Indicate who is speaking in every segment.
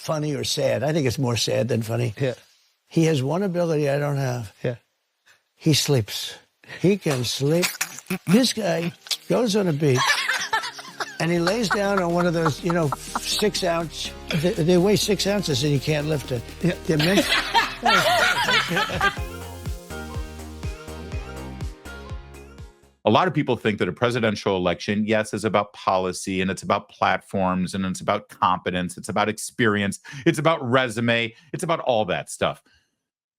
Speaker 1: funny or sad. I think it's more sad than funny.
Speaker 2: Yeah.
Speaker 1: He has one ability I don't have.
Speaker 2: Yeah.
Speaker 1: He sleeps. He can sleep. This guy goes on a beach and he lays down on one of those, 6 ounce. They weigh 6 ounces and you can't lift it.
Speaker 2: Yeah.
Speaker 1: They're meant.
Speaker 3: A lot of people think that a presidential election, yes, is about policy and it's about platforms and it's about competence. It's about experience. It's about resume. It's about all that stuff.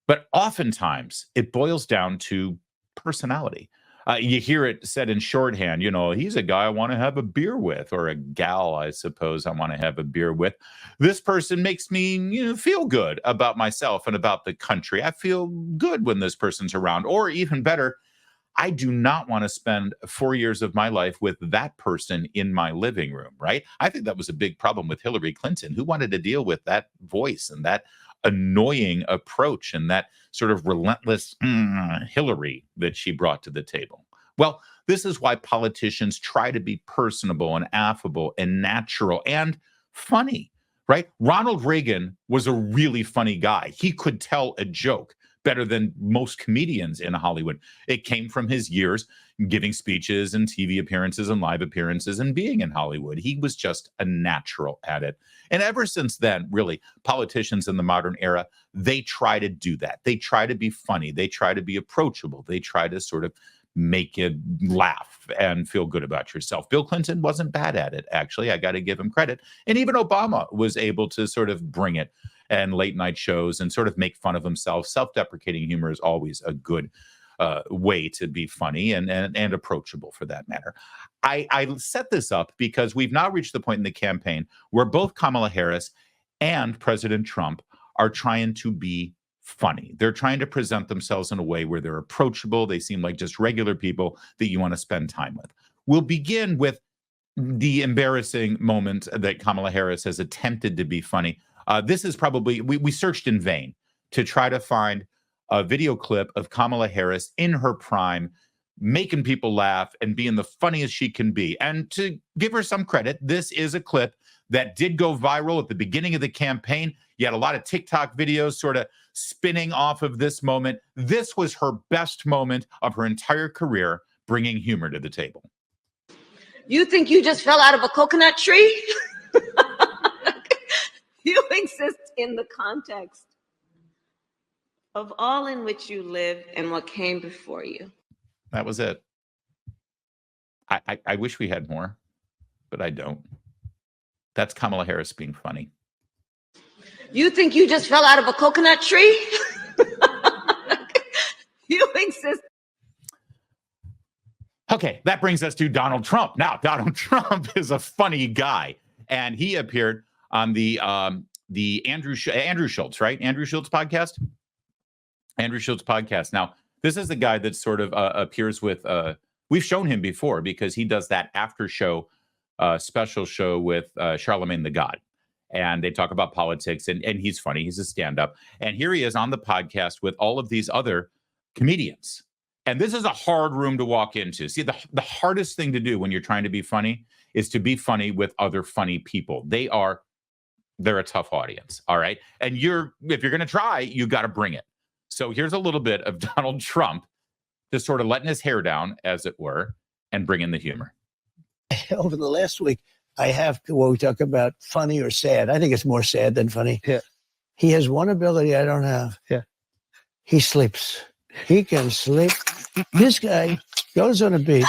Speaker 3: But oftentimes it boils down to personality. You hear it said in shorthand, he's a guy I want to have a beer with, or a gal, I suppose, I want to have a beer with. This person makes me feel good about myself and about the country. I feel good when this person's around. Or even better, I do not want to spend 4 years of my life with that person in my living room, right? I think that was a big problem with Hillary Clinton. Who wanted to deal with that voice and that annoying approach and that sort of relentless Hillary that she brought to the table? Well, this is why politicians try to be personable and affable and natural and funny, right? Ronald Reagan was a really funny guy. He could tell a joke better than most comedians in Hollywood. It came from his years giving speeches and TV appearances and live appearances and being in Hollywood. He was just a natural at it. And ever since then, really, politicians in the modern era, they try to do that. They try to be funny. They try to be approachable. They try to sort of make you laugh and feel good about yourself. Bill Clinton wasn't bad at it, actually. I got to give him credit. And even Obama was able to sort of bring it, and late night shows and sort of make fun of himself. Self-deprecating humor is always a good way to be funny and approachable, for that matter. I set this up because we've now reached the point in the campaign where both Kamala Harris and President Trump are trying to be funny. They're trying to present themselves in a way where they're approachable. They seem like just regular people that you want to spend time with. We'll begin with the embarrassing moment that Kamala Harris has attempted to be funny. This is probably, we searched in vain to try to find a video clip of Kamala Harris in her prime, making people laugh and being the funniest she can be. And to give her some credit, this is a clip that did go viral at the beginning of the campaign. You had a lot of TikTok videos sort of spinning off of this moment. This was her best moment of her entire career, bringing humor to the table.
Speaker 4: You think you just fell out of a coconut tree? You exist in the context of all in which you live and what came before you.
Speaker 3: That was it. I wish we had more, but I don't. That's Kamala Harris being funny.
Speaker 4: You think you just fell out of a coconut tree? You exist.
Speaker 3: Okay, that brings us to Donald Trump. Now, Donald Trump is a funny guy, and he appeared on the Andrew Schulz, right? Andrew Schulz podcast. Andrew Schulz podcast. Now, this is the guy that sort of appears with. We've shown him before because he does that after show, special show with Charlemagne the God, and they talk about politics. And he's funny. He's a stand-up, and here he is on the podcast with all of these other comedians. And this is a hard room to walk into. See, the hardest thing to do when you're trying to be funny is to be funny with other funny people. They're a tough audience, all right? And if you're going to try, you got to bring it. So here's a little bit of Donald Trump just sort of letting his hair down, as it were, and bringing the humor.
Speaker 1: Over the last week, I have to, when we talk about funny or sad, I think it's more sad than funny.
Speaker 2: Yeah.
Speaker 1: He has one ability I don't have.
Speaker 2: Yeah.
Speaker 1: He sleeps. He can sleep. This guy goes on a beach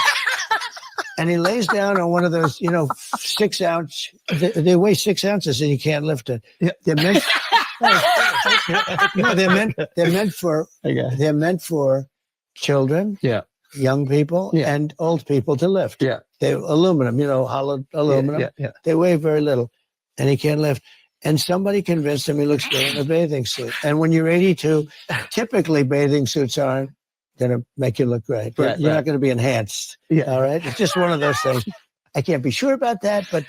Speaker 1: and he lays down on one of those, 6 ounce. They weigh 6 ounces and you can't lift it.
Speaker 2: Yeah.
Speaker 1: They're meant for children,
Speaker 2: Yeah.
Speaker 1: young people,
Speaker 2: Yeah.
Speaker 1: and old people to lift.
Speaker 2: Yeah.
Speaker 1: They're aluminum, hollowed aluminum.
Speaker 2: Yeah.
Speaker 1: They weigh very little, and he can't lift. And somebody convinced him he looks good in a bathing suit. And when you're 82, typically bathing suits aren't going to make you look great. But you're not going to be enhanced.
Speaker 2: Yeah.
Speaker 1: All right? It's just one of those things. I can't be sure about that, but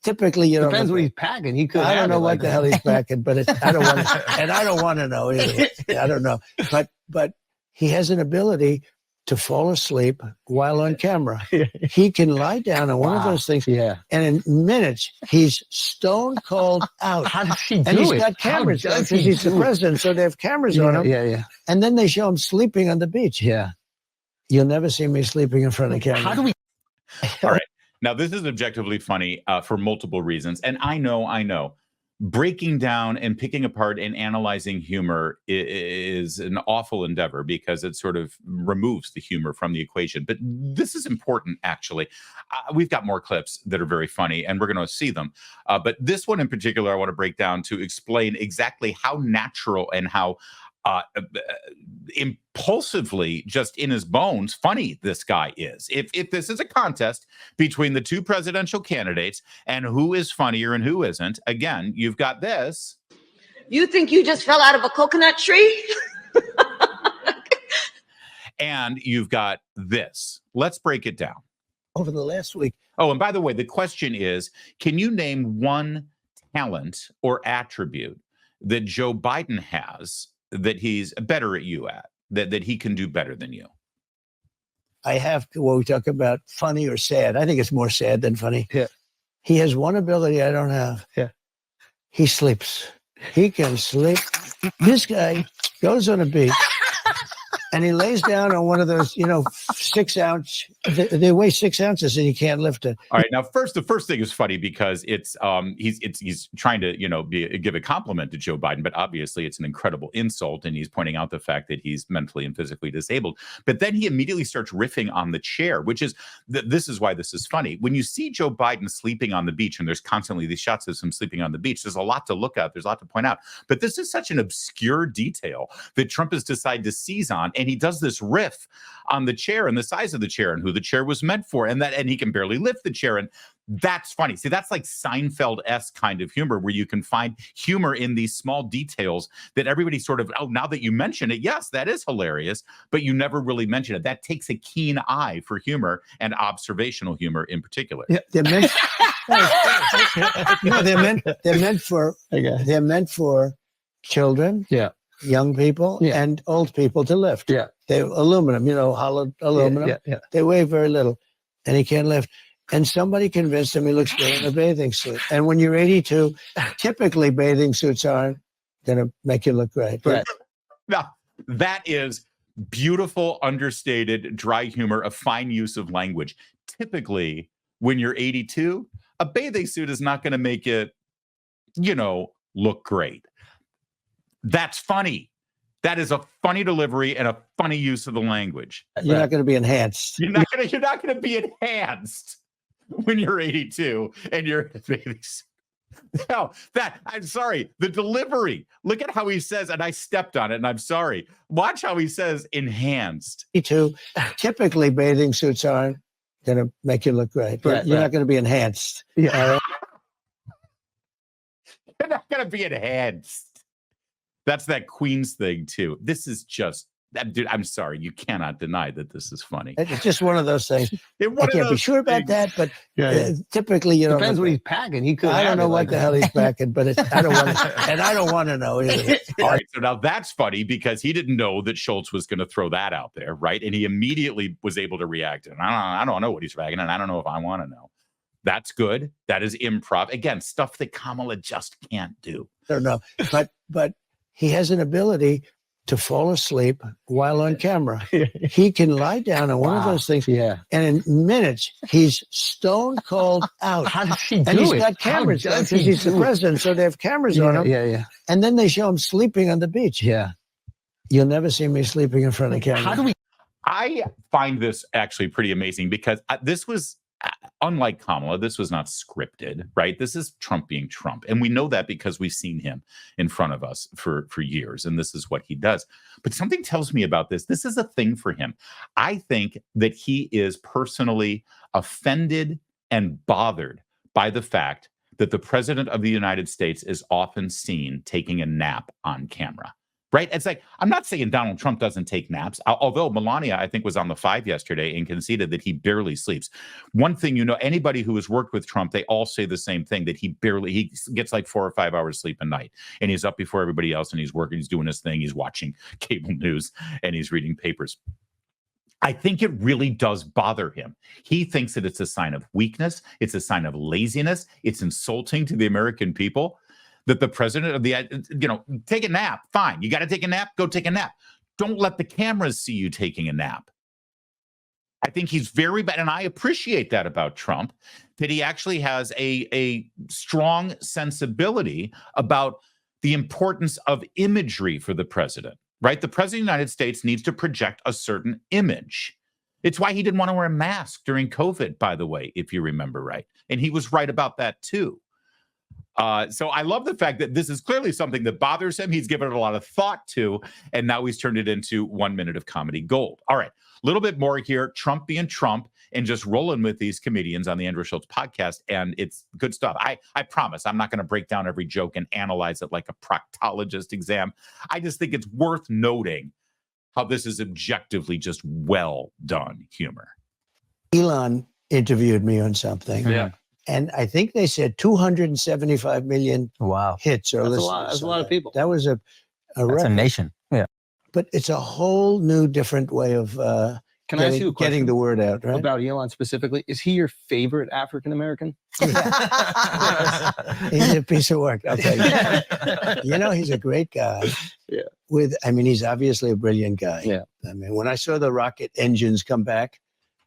Speaker 1: typically you don't.
Speaker 2: Depends what he's packing. He could.
Speaker 1: I don't know what
Speaker 2: like
Speaker 1: the hell he's packing, but I don't want to, and I don't want to know either. I don't know. But he has an ability to fall asleep while on camera. He can lie down on one of those things, and in minutes, he's stone cold out.
Speaker 2: How does he do
Speaker 1: And he's
Speaker 2: it?
Speaker 1: got cameras
Speaker 2: How does
Speaker 1: because
Speaker 2: he
Speaker 1: he's the
Speaker 2: do it?
Speaker 1: president, so they have cameras on him.
Speaker 2: Yeah.
Speaker 1: And then they show him sleeping on the beach.
Speaker 2: Yeah.
Speaker 1: You'll never see me sleeping in front of camera.
Speaker 2: How do we?
Speaker 3: All right. Now, this is objectively funny for multiple reasons. And I know. Breaking down and picking apart and analyzing humor is an awful endeavor because it sort of removes the humor from the equation. But this is important, actually. We've got more clips that are very funny, and we're going to see them. But this one in particular, I want to break down to explain exactly how natural and how impulsively, just in his bones, funny this guy is. If this is a contest between the two presidential candidates and who is funnier and who isn't, again, you've got this.
Speaker 4: You think you just fell out of a coconut tree?
Speaker 3: And you've got this. Let's break it down.
Speaker 1: Over the last week.
Speaker 3: Oh, and by the way, the question is, can you name one talent or attribute that Joe Biden has that he's better at you at, that he can do better than you?
Speaker 1: I have to, when we talk about funny or sad, I think it's more sad than funny.
Speaker 2: Yeah.
Speaker 1: He has one ability I don't have.
Speaker 2: Yeah.
Speaker 1: He sleeps. He can sleep. This guy goes on a beach and he lays down on one of those, 6 ounce, they weigh 6 ounces and you can't lift it.
Speaker 3: All right. Now, the first thing is funny because it's he's trying to give a compliment to Joe Biden, but obviously it's an incredible insult, and he's pointing out the fact that he's mentally and physically disabled. But then he immediately starts riffing on the chair, which is this is why this is funny. When you see Joe Biden sleeping on the beach, and there's constantly these shots of him sleeping on the beach, there's a lot to look at. There's a lot to point out. But this is such an obscure detail that Trump has decided to seize on, and he does this riff on the chair and the size of the chair and who the chair was meant for, and he can barely lift the chair, and that's funny. See, that's like Seinfeld-esque kind of humor where you can find humor in these small details that everybody sort of, oh, now that you mention it, yes, that is hilarious, but you never really mention it. That takes a keen eye for humor and observational humor in particular.
Speaker 1: Yeah, they're meant. No, they're meant for children, young people, and old people to lift.
Speaker 2: Yeah.
Speaker 1: They're aluminum, hollowed aluminum.
Speaker 2: Yeah.
Speaker 1: They weigh very little, and he can't lift. And somebody convinced him he looks good in a bathing suit. And when you're 82, typically bathing suits aren't going to make you look great.
Speaker 2: Right.
Speaker 3: Now, that is beautiful, understated, dry humor, a fine use of language. Typically, when you're 82, a bathing suit is not going to make it, look great. That's funny. That is a funny delivery and a funny use of the language.
Speaker 1: You're not going to be enhanced.
Speaker 3: You're not going to be enhanced when you're 82 and you're in a bathing suit. No, I'm sorry. The delivery. Look at how he says, and I stepped on it, and I'm sorry. Watch how he says enhanced.
Speaker 1: 82, typically bathing suits aren't going to make you look great. You're not going to be enhanced.
Speaker 2: Yeah.
Speaker 3: You're not going to be enhanced. That's that Queens thing, too. This is just, dude, I'm sorry. You cannot deny that this is funny.
Speaker 1: It's just one of those things. I can't be sure about that, but typically you don't.
Speaker 2: Depends what he's packing. He could.
Speaker 1: I don't know what the hell he's packing, but I don't want to, and I don't want to know either.
Speaker 3: All right, so now that's funny because he didn't know that Schulz was going to throw that out there, right? And he immediately was able to react. And I don't know what he's packing, and I don't know if I want to know. That's good. That is improv. Again, stuff that Kamala just can't do.
Speaker 1: I don't know, but he has an ability to fall asleep while on camera. He can lie down on one of those things, and in minutes, he's stone cold out.
Speaker 2: How does he do it?
Speaker 1: And he's got cameras because he's the president, so they have cameras on him.
Speaker 2: Yeah.
Speaker 1: And then they show him sleeping on the beach.
Speaker 2: Yeah.
Speaker 1: You'll never see me sleeping in front of camera.
Speaker 2: How do we?
Speaker 3: I find this actually pretty amazing because this was, unlike Kamala, this was not scripted, right? This is Trump being Trump. And we know that because we've seen him in front of us for years, and this is what he does. But something tells me about this. This is a thing for him. I think that he is personally offended and bothered by the fact that the president of the United States is often seen taking a nap on camera. Right? It's like, I'm not saying Donald Trump doesn't take naps, although Melania, I think, was on the 5 yesterday and conceded that he barely sleeps. One thing, anybody who has worked with Trump, they all say the same thing, that he gets like 4 or 5 hours sleep a night. And he's up before everybody else, and he's working, he's doing his thing, he's watching cable news, and he's reading papers. I think it really does bother him. He thinks that it's a sign of weakness. It's a sign of laziness. It's insulting to the American people that the president of take a nap. Fine. You got to take a nap. Go take a nap. Don't let the cameras see you taking a nap. I think he's very bad. And I appreciate that about Trump, that he actually has a strong sensibility about the importance of imagery for the president. Right? The president of the United States needs to project a certain image. It's why he didn't want to wear a mask during COVID, by the way, if you remember right. And he was right about that, too. So I love the fact that this is clearly something that bothers him. He's given it a lot of thought to, and now he's turned it into 1 minute of comedy gold. All right, a little bit more here. Trump being Trump and just rolling with these comedians on the Andrew Schulz podcast, and it's good stuff. I promise I'm not going to break down every joke and analyze it like a proctologist exam. I just think it's worth noting how this is objectively just well done humor.
Speaker 1: Elon interviewed me on something.
Speaker 2: Yeah.
Speaker 1: And I think they said 275 million hits or listeners.
Speaker 2: That's a lot of people.
Speaker 1: That was a
Speaker 5: That's
Speaker 1: record.
Speaker 5: a nation. Yeah.
Speaker 1: But it's a whole new, different way of
Speaker 2: Can I ask you a question
Speaker 1: getting the word out, right?
Speaker 2: about Elon specifically? Is he your favorite African American?
Speaker 1: He's a piece of work, I'll tell you. He's a great guy.
Speaker 2: Yeah.
Speaker 1: He's obviously a brilliant guy.
Speaker 2: Yeah.
Speaker 1: I mean, when I saw the rocket engines come back,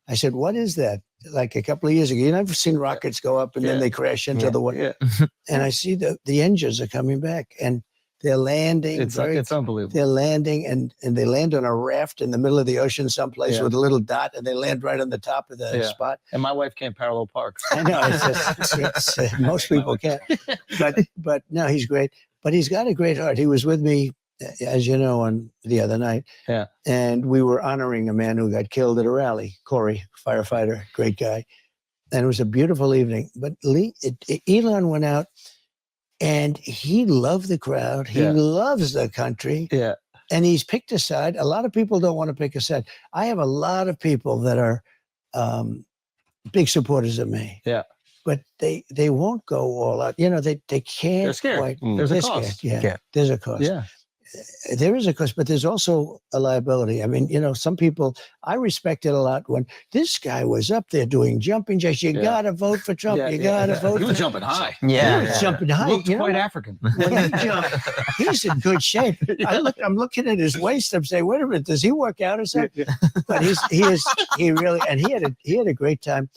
Speaker 1: I said, what is that? Like a couple of years ago, I've seen rockets go up and then they crash into the water.
Speaker 2: Yeah.
Speaker 1: And I see the engines are coming back and they're landing.
Speaker 2: It's unbelievable.
Speaker 1: They're landing and they land on a raft in the middle of the ocean someplace with a little dot and they land right on the top of the spot.
Speaker 2: And my wife can't parallel park.
Speaker 1: I know. Most people can't. But no, he's great. But he's got a great heart. He was with me, as you know, on the other night.
Speaker 2: Yeah.
Speaker 1: And we were honoring a man who got killed at a rally, Corey, firefighter, great guy. And it was a beautiful evening. But Elon went out and he loved the crowd. He loves the country.
Speaker 2: Yeah.
Speaker 1: And he's picked a side. A lot of people don't want to pick a side. I have a lot of people that are big supporters of me.
Speaker 2: Yeah.
Speaker 1: But they won't go all out. They can't.
Speaker 2: They're scared.
Speaker 1: Quite.
Speaker 2: There's a
Speaker 1: They're
Speaker 2: cost.
Speaker 1: scared. Yeah. There's a cost.
Speaker 2: Yeah.
Speaker 1: There is a cost, but there's also a liability. I mean, some people, I respected a lot when this guy was up there doing jumping jacks. You got to vote for Trump. You got to vote.
Speaker 2: He was jumping high.
Speaker 1: Yeah. He was jumping high.
Speaker 2: He looked quite African.
Speaker 1: When he jumped, he's in good shape. I'm looking at his waist. I'm saying, wait a minute, does he work out or something? But he had a great time.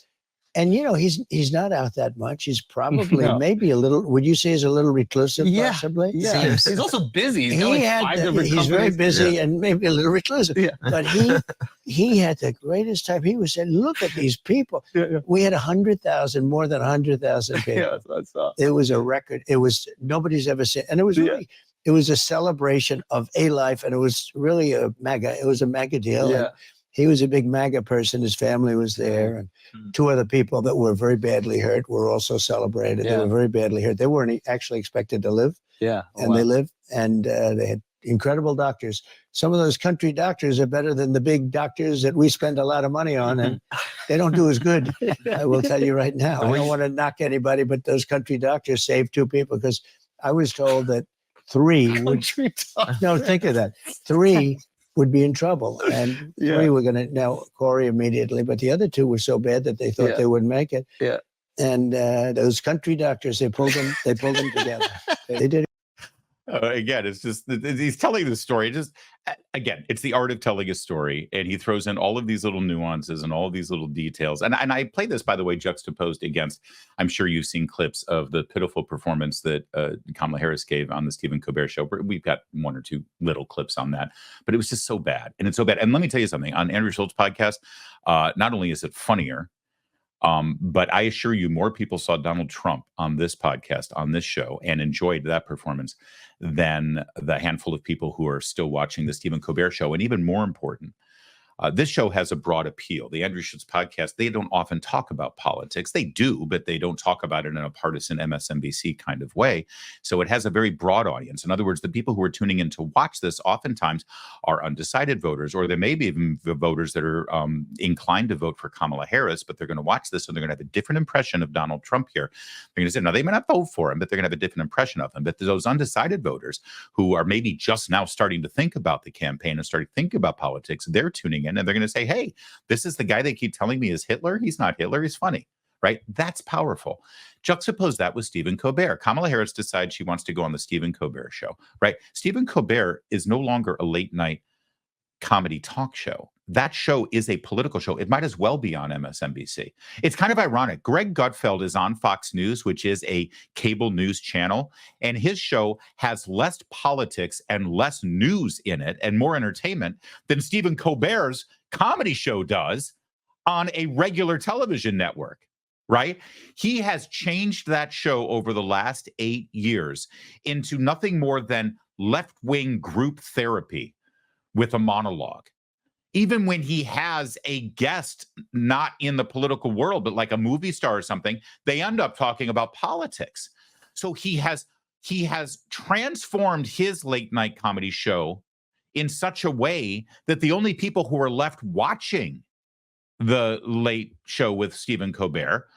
Speaker 1: And he's not out that much. He's probably maybe a little. Would you say he's a little reclusive? Possibly.
Speaker 2: Yeah. He's also busy. He's
Speaker 1: very busy and maybe a little reclusive. Yeah. But he had the greatest time. He was saying, "Look at these people. We had 100,000, more than 100,000 people.
Speaker 2: Yeah, that's awesome.
Speaker 1: It was a record. It was nobody's ever seen, and it was really." It was a celebration of a life, and it was really a MAGA. It was a MAGA deal.
Speaker 2: Yeah.
Speaker 1: He was a big MAGA person. His family was there. And two other people that were very badly hurt were also celebrated. They were very badly hurt. They weren't actually expected to live.
Speaker 2: Yeah.
Speaker 1: And they lived. And they had incredible doctors. Some of those country doctors are better than the big doctors that we spend a lot of money on. And they don't do as good. I will tell you right now. I don't want to knock anybody, but those country doctors saved two people because I was told that 3 would. No, think of that. 3 would be in trouble. And 3 were going to, now Corey immediately, but the other 2 were so bad that they thought they wouldn't make it.
Speaker 2: Yeah.
Speaker 1: And those country doctors, they pulled them together. They did.
Speaker 3: Again, it's just, he's telling the story. Again, it's the art of telling a story. And he throws in all of these little nuances and all of these little details. And I play this, by the way, juxtaposed against, I'm sure you've seen clips of the pitiful performance that Kamala Harris gave on the Stephen Colbert show. We've got 1 or 2 little clips on that, but it was just so bad. And it's so bad. And let me tell you something, on Andrew Schulz podcast, not only is it funnier, but I assure you more people saw Donald Trump on this podcast, on this show, and enjoyed that performance than the handful of people who are still watching the Stephen Colbert show. And even more important, this show has a broad appeal. The Andrew Schulz podcast, they don't often talk about politics. They do, but they don't talk about it in a partisan MSNBC kind of way. So it has a very broad audience. In other words, the people who are tuning in to watch this oftentimes are undecided voters, or there may be even voters that are inclined to vote for Kamala Harris, but they're going to watch this and they're going to have a different impression of Donald Trump here. They're going to say, now they may not vote for him, but they're going to have a different impression of him. But those undecided voters who are maybe just now starting to think about the campaign and starting to think about politics, they're tuning in. in and they're going to say, hey, this is the guy they keep telling me is Hitler. He's not Hitler. He's funny, right? That's powerful. Juxtapose that with Stephen Colbert. Kamala Harris decides she wants to go on the Stephen Colbert show, right? Stephen Colbert is no longer a late night comedy talk show. That show is a political show. It might as well be on MSNBC. It's kind of ironic. Greg Gutfeld is on Fox News, which is a cable news channel, and his show has less politics and less news in it and more entertainment than Stephen Colbert's comedy show does on a regular television network, right? He has changed that show over the last 8 years into nothing more than left-wing group therapy with a monologue. Even when he has a guest not in the political world, but like a movie star or something, they end up talking about politics. So he has transformed his late night comedy show in such a way that the only people who are left watching the late show with Stephen Colbert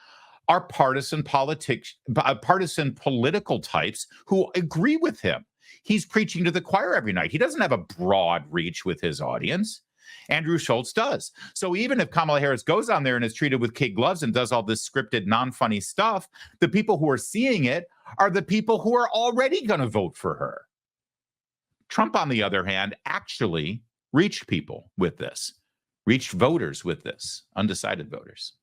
Speaker 3: are partisan political types who agree with him. He's preaching to the choir every night. He doesn't have a broad reach with his audience. Andrew Schulz does. So even if Kamala Harris goes on there and is treated with kid gloves and does all this scripted, non-funny stuff, the people who are seeing it are the people who are already going to vote for her. Trump, on the other hand, actually reached people with this, reached voters with this, undecided voters.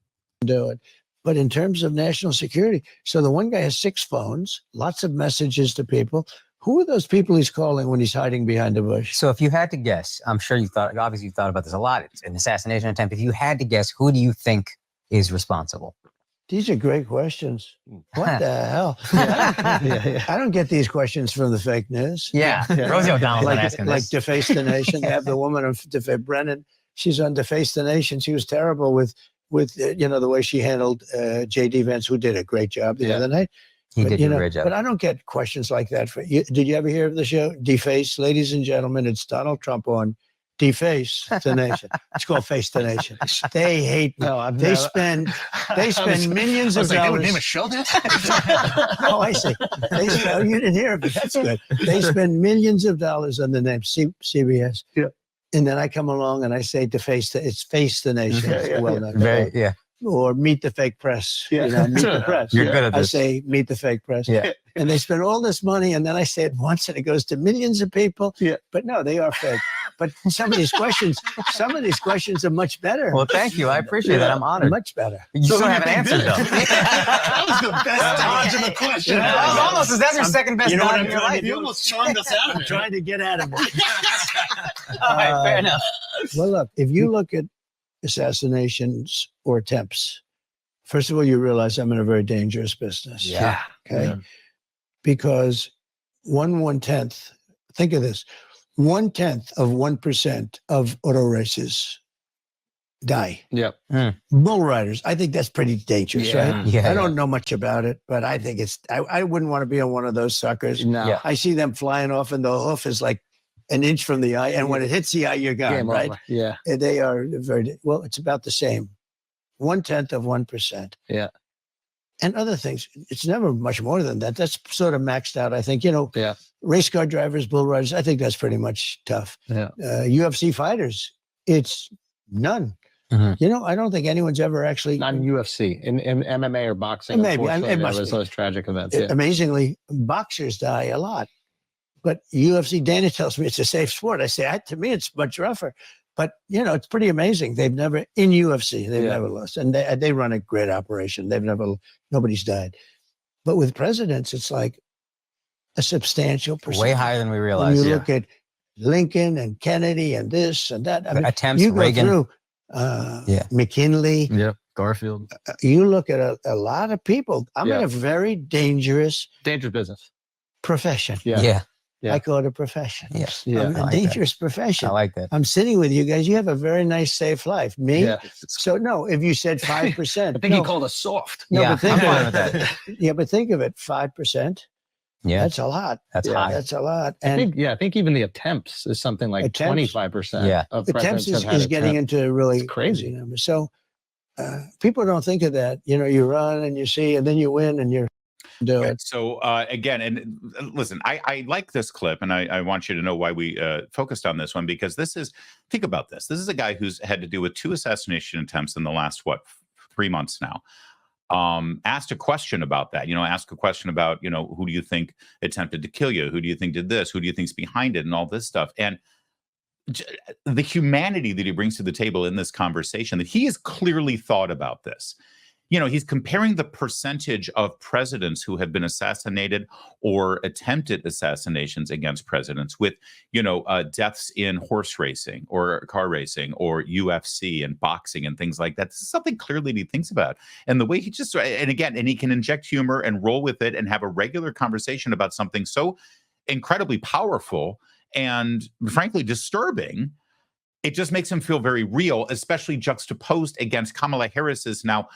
Speaker 1: Do it. But in terms of national security, so the one guy has 6 phones, lots of messages to people. Who are those people he's calling when he's hiding behind a bush?
Speaker 5: So if you had to guess, I'm sure obviously you've thought about this a lot. It's an assassination attempt. If you had to guess, who do you think is responsible?
Speaker 1: These are great questions. What the hell? I don't get these questions from the fake news.
Speaker 5: Yeah. Rosie O'Donnell's been asking
Speaker 1: like
Speaker 5: this.
Speaker 1: Deface the Nation. They have the woman of Brennan. She's on Deface the Nation. She was terrible with the way she handled J.D. Vance, who did a great job the other night.
Speaker 5: He did do a great job.
Speaker 1: But I don't get questions like that. Did you ever hear of the show Deface? Ladies and gentlemen, it's Donald Trump on Deface the Nation. It's called Face the Nation. They hate me.
Speaker 2: No,
Speaker 1: they spend millions of dollars.
Speaker 2: They would name a show that?
Speaker 1: Oh, I see. You didn't hear of it. That's good. They spend millions of dollars on the name CBS.
Speaker 2: Yeah.
Speaker 1: And then I come along and I say it's Face the Nation.
Speaker 5: Yeah.
Speaker 1: Or Meet the Fake Press.
Speaker 2: Yeah.
Speaker 1: Meet the press.
Speaker 5: You're good at this.
Speaker 1: I say Meet the Fake Press.
Speaker 5: Yeah.
Speaker 1: And they spend all this money, and then I say it once, and it goes to millions of people.
Speaker 2: Yeah.
Speaker 1: But no, they are fake. But some of these questions are much better.
Speaker 5: Well, thank you. I appreciate that. I'm honored.
Speaker 1: Much better.
Speaker 5: You still haven't answered, though.
Speaker 2: That was the best dodge of the question.
Speaker 5: That's your second best dodge in your life.
Speaker 2: You almost charmed us out of
Speaker 1: I'm
Speaker 2: it.
Speaker 1: trying to get out of it.
Speaker 5: All right, fair enough.
Speaker 1: Well, look, if you look at assassinations or attempts, first of all, you realize I'm in a very dangerous business.
Speaker 5: Yeah.
Speaker 1: Okay.
Speaker 2: Yeah.
Speaker 1: Because 1/10, think of this, 1/10 of 1% of auto races die.
Speaker 2: Yep.
Speaker 1: Bull riders, I think that's pretty dangerous,
Speaker 2: Yeah.
Speaker 1: right?
Speaker 5: Yeah.
Speaker 1: I don't know much about it, but I think I wouldn't want to be on one of those suckers.
Speaker 2: No.
Speaker 5: Yeah.
Speaker 1: I see them flying off and the hoof is like an inch from the eye. And when it hits the eye, you're gone,
Speaker 2: Game
Speaker 1: right?
Speaker 2: over. Yeah.
Speaker 1: And they are well, it's about the same. 1/10 of 1%.
Speaker 2: Yeah.
Speaker 1: And other things, it's never much more than that. That's sort of maxed out, I think.
Speaker 2: Yeah.
Speaker 1: Race car drivers, bull riders, I think that's pretty much tough.
Speaker 2: Yeah.
Speaker 1: UFC fighters, it's none.
Speaker 5: Mhm.
Speaker 1: I don't think anyone's ever actually.
Speaker 2: Not in UFC, in MMA or boxing.
Speaker 1: Maybe.
Speaker 2: Unfortunately,
Speaker 1: It
Speaker 2: there
Speaker 1: must
Speaker 2: was
Speaker 1: be.
Speaker 2: those tragic events. Yeah.
Speaker 1: Amazingly, boxers die a lot. But UFC, Dana tells me it's a safe sport. I say, to me, it's much rougher. But, it's pretty amazing. They've never, in UFC, they've never lost. And they run a great operation. Nobody's died. But with presidents, it's like a substantial percentage.
Speaker 5: Way higher than we
Speaker 1: When
Speaker 5: realized.
Speaker 1: you look at Lincoln and Kennedy and this and that. I mean,
Speaker 5: Attempts,
Speaker 1: you go
Speaker 5: Reagan.
Speaker 1: through McKinley.
Speaker 2: Yep. Garfield.
Speaker 1: You look at a lot of people. I'm in a very dangerous
Speaker 2: business.
Speaker 1: profession.
Speaker 5: Yeah.
Speaker 2: Yeah.
Speaker 1: I call it a profession.
Speaker 5: Yes.
Speaker 2: Yeah.
Speaker 1: I'm
Speaker 5: I
Speaker 1: a
Speaker 5: like
Speaker 1: dangerous profession.
Speaker 5: I like that.
Speaker 1: I'm sitting with you guys. You have a very nice, safe life. Me?
Speaker 2: Yeah.
Speaker 1: So no, if you said 5%.
Speaker 2: I think he called us soft.
Speaker 1: No,
Speaker 5: Yeah,
Speaker 1: but think
Speaker 5: I'm fine
Speaker 1: of
Speaker 5: with
Speaker 1: it. Yeah, but think of it, 5%.
Speaker 5: Yeah.
Speaker 1: That's a lot.
Speaker 5: That's
Speaker 2: Yeah,
Speaker 5: high.
Speaker 1: That's a lot.
Speaker 2: I
Speaker 1: And
Speaker 2: think even the attempts is something like
Speaker 1: Attempts?
Speaker 2: 25%.
Speaker 5: Yeah.
Speaker 2: Of
Speaker 1: attempts
Speaker 2: presidents have
Speaker 1: is
Speaker 2: had
Speaker 1: getting
Speaker 2: attempt.
Speaker 1: into really
Speaker 2: It's crazy.
Speaker 1: numbers. So people don't think of that. You run and you see, and then you win, and you're. Do
Speaker 3: Okay,
Speaker 1: it.
Speaker 3: so again, and listen, I like this clip, and I want you to know why we focused on this one, because think about this. This is a guy who's had to deal with 2 assassination attempts in the last, 3 months now. Asked a question about that, ask a question about, who do you think attempted to kill you? Who do you think did this? Who do you think's behind it? And all this stuff. And the humanity that he brings to the table in this conversation, that he has clearly thought about this. He's comparing the percentage of presidents who have been assassinated or attempted assassinations against presidents with, deaths in horse racing or car racing or UFC and boxing and things like that. This is something clearly he thinks about. And the way he he can inject humor and roll with it and have a regular conversation about something so incredibly powerful and frankly disturbing. It just makes him feel very real, especially juxtaposed against Kamala Harris's now,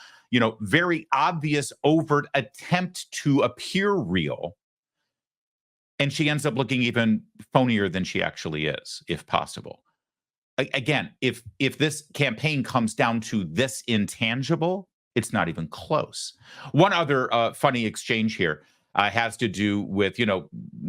Speaker 3: very obvious, overt attempt to appear real. And she ends up looking even phonier than she actually is, if possible. Again, if this campaign comes down to this intangible, it's not even close. One other funny exchange here has to do with,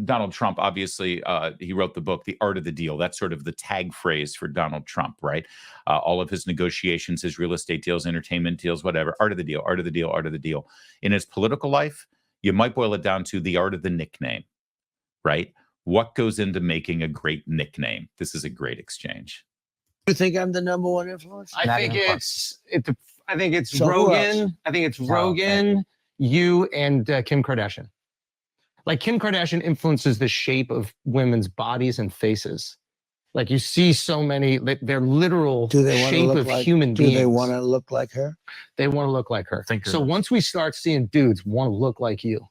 Speaker 3: Donald Trump. Obviously, he wrote the book, The Art of the Deal. That's sort of the tag phrase for Donald Trump, right? All of his negotiations, his real estate deals, entertainment deals, whatever. Art of the deal, art of the deal, art of the deal. In his political life, you might boil it down to the art of the nickname, right? What goes into making a great nickname? This is a great exchange.
Speaker 1: You think I'm the number one influence?
Speaker 2: I
Speaker 5: Not
Speaker 2: think
Speaker 5: even
Speaker 2: I think it's
Speaker 1: So who else?
Speaker 2: Rogan. I think it's
Speaker 5: Oh,
Speaker 2: Rogan, you, and Kim Kardashian. Like, Kim Kardashian influences the shape of women's bodies and faces. Like, you see so many, they're literal
Speaker 1: Do they want to
Speaker 2: shape
Speaker 1: look
Speaker 2: of
Speaker 1: like
Speaker 2: human
Speaker 1: Do
Speaker 2: beings.
Speaker 1: they want to look like her?
Speaker 2: They want to look like her.
Speaker 6: Thinkers.
Speaker 2: So once we start seeing dudes want to look like you,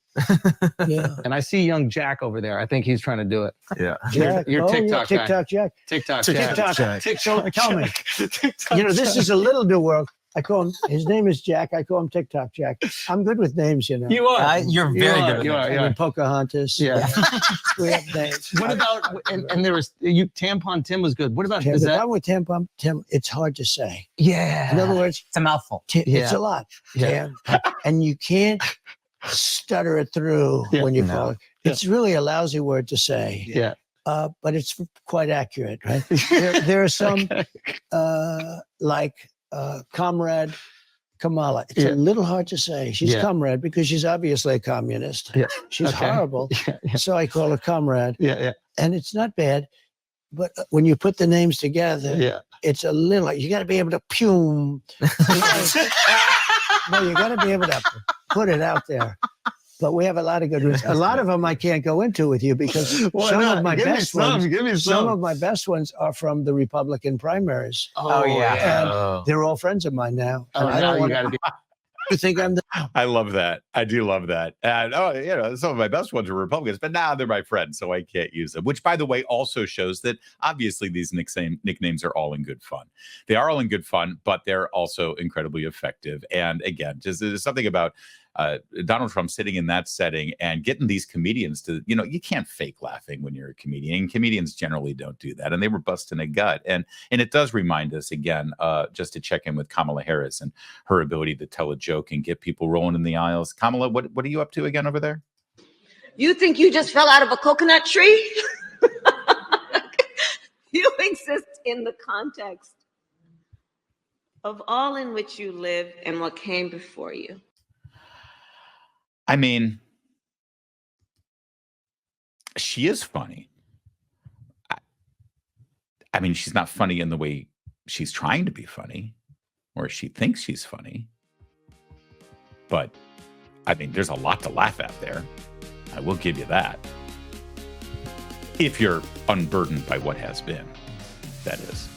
Speaker 1: Yeah.
Speaker 2: and I see young Jack over there, I think he's trying to do it.
Speaker 6: Yeah.
Speaker 1: Jack.
Speaker 2: Your
Speaker 1: Oh, yeah,
Speaker 2: TikTok guy.
Speaker 1: TikTok Jack.
Speaker 2: TikTok Jack.
Speaker 1: TikTok. So tell me, this is a little new world. I call him, his name is Jack. I call him TikTok Jack. I'm good with names,
Speaker 2: You are.
Speaker 5: You're very good with
Speaker 2: You
Speaker 5: it.
Speaker 2: are.
Speaker 1: I
Speaker 2: You
Speaker 1: mean,
Speaker 2: are.
Speaker 1: Pocahontas.
Speaker 2: Yeah.
Speaker 1: We have names.
Speaker 2: What about, and there was, Tampon Tim was good. What about,
Speaker 1: Tim,
Speaker 2: is
Speaker 1: the
Speaker 2: that?
Speaker 1: problem with Tim, it's hard to say.
Speaker 2: Yeah.
Speaker 1: In other words,
Speaker 5: It's a mouthful.
Speaker 1: it's
Speaker 2: Yeah.
Speaker 1: a lot.
Speaker 2: Yeah.
Speaker 1: Tim, and you can't stutter it through
Speaker 2: Yeah.
Speaker 1: when you
Speaker 5: No.
Speaker 1: call it. It's really a lousy word to say,
Speaker 2: Yeah.
Speaker 1: but it's quite accurate, right? There are some like Comrade Kamala. It's
Speaker 2: Yeah.
Speaker 1: a little hard to say. She's
Speaker 2: Yeah.
Speaker 1: comrade because she's obviously a communist.
Speaker 2: Yeah.
Speaker 1: She's
Speaker 2: Okay.
Speaker 1: horrible.
Speaker 2: Yeah.
Speaker 1: So I call her comrade.
Speaker 2: Yeah.
Speaker 1: And it's not bad. But when you put the names together,
Speaker 2: Yeah.
Speaker 1: it's a little, you got to be able to no, you got to be able to put it out there. But we have a lot of good ones. A lot of them I can't go into with you because some of my best ones,
Speaker 2: Give me
Speaker 1: some of my best ones are from the Republican primaries.
Speaker 5: Oh, yeah.
Speaker 1: And they're all friends of mine now.
Speaker 2: Oh,
Speaker 1: And I
Speaker 2: now
Speaker 1: don't
Speaker 2: you
Speaker 1: want
Speaker 2: got to be.
Speaker 1: to think I'm the
Speaker 3: I love that. I do love that. And some of my best ones are Republicans, but now they're my friends, so I can't use them. Which, by the way, also shows that obviously these nicknames are all in good fun. They are all in good fun, but they're also incredibly effective. And again, just there's something about Donald Trump sitting in that setting and getting these comedians to, you can't fake laughing when you're a comedian. Comedians generally don't do that. And they were busting a gut. And it does remind us again, just to check in with Kamala Harris and her ability to tell a joke and get people rolling in the aisles. Kamala, what are you up to again over there?
Speaker 4: You think you just fell out of a coconut tree? You exist in the context of all in which you live and what came before you.
Speaker 3: I mean, she is funny. I mean, she's not funny in the way she's trying to be funny or she thinks she's funny. But, I mean, there's a lot to laugh at there. I will give you that. If you're unburdened by what has been, that is.